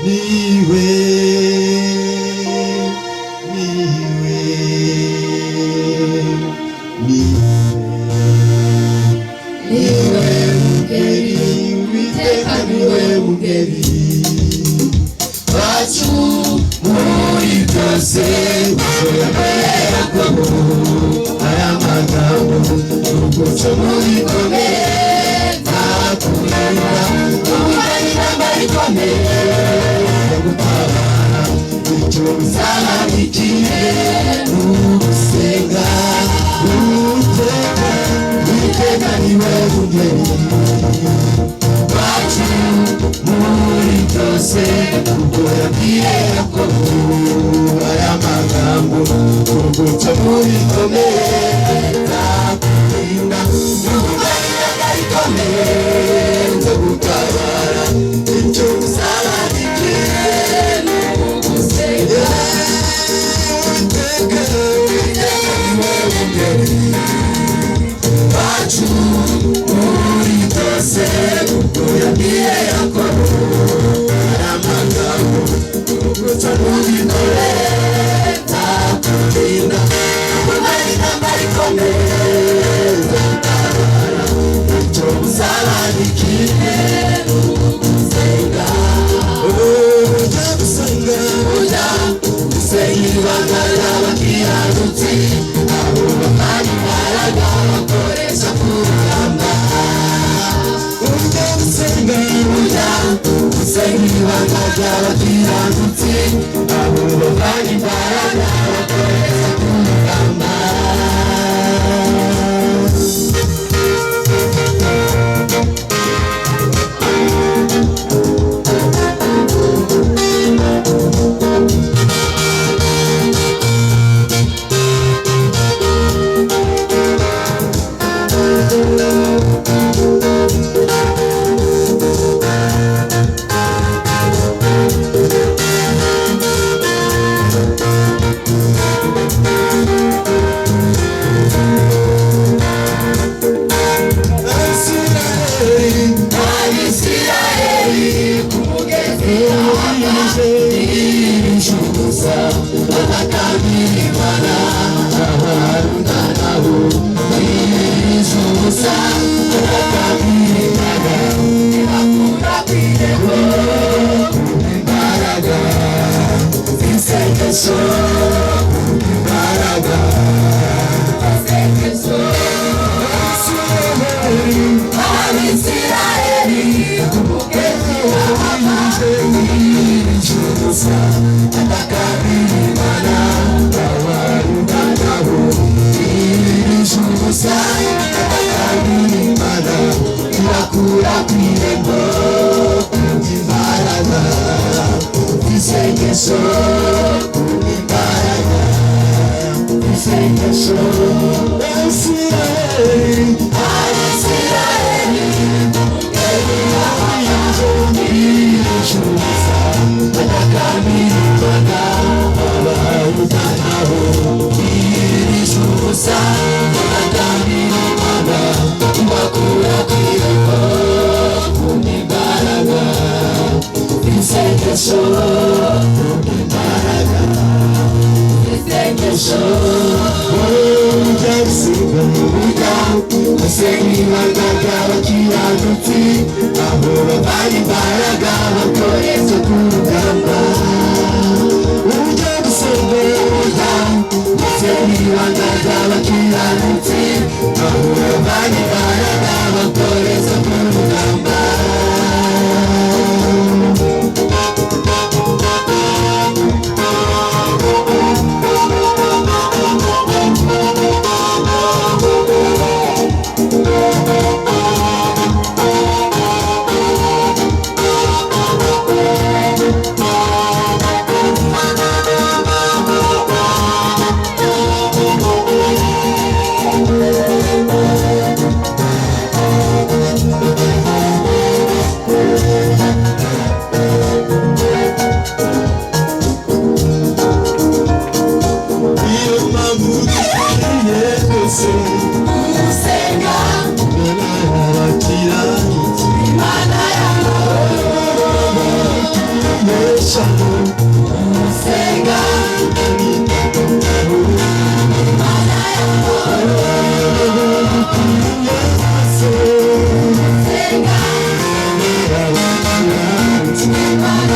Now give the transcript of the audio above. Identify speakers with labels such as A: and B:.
A: niwe niwe niwe mugeri Uwiteka niwe mugeri wacu muri byose Yakobo aya magambo uguca muri kome nakurinda umubari n'ambari kome gutabara icyo bizaba bigiye ugusenga Uwiteka niwe mugeri wacu muri byose kuko yabwiye Yakobo aya magambo uguca muri kome nakurinda umubari n'ambari kome gutabara icyo bizaba bigiye ugusenga wacu muri byose kuko yabwiye Yakobo aya magambo uguca muri kome nakurinda umubari n'ambari kome gutabara icyo bizaba bigiye ugusenga ujya gusenga ujya gusenga ibanga ry'abakiranutsi abo bamara imbaraga bakoresha ku rugamba ujya gusenga ujya gusenga ibanga ry'abakiranutsi abo bamara imbaraga bakoresha ku rugamba shamo senga senga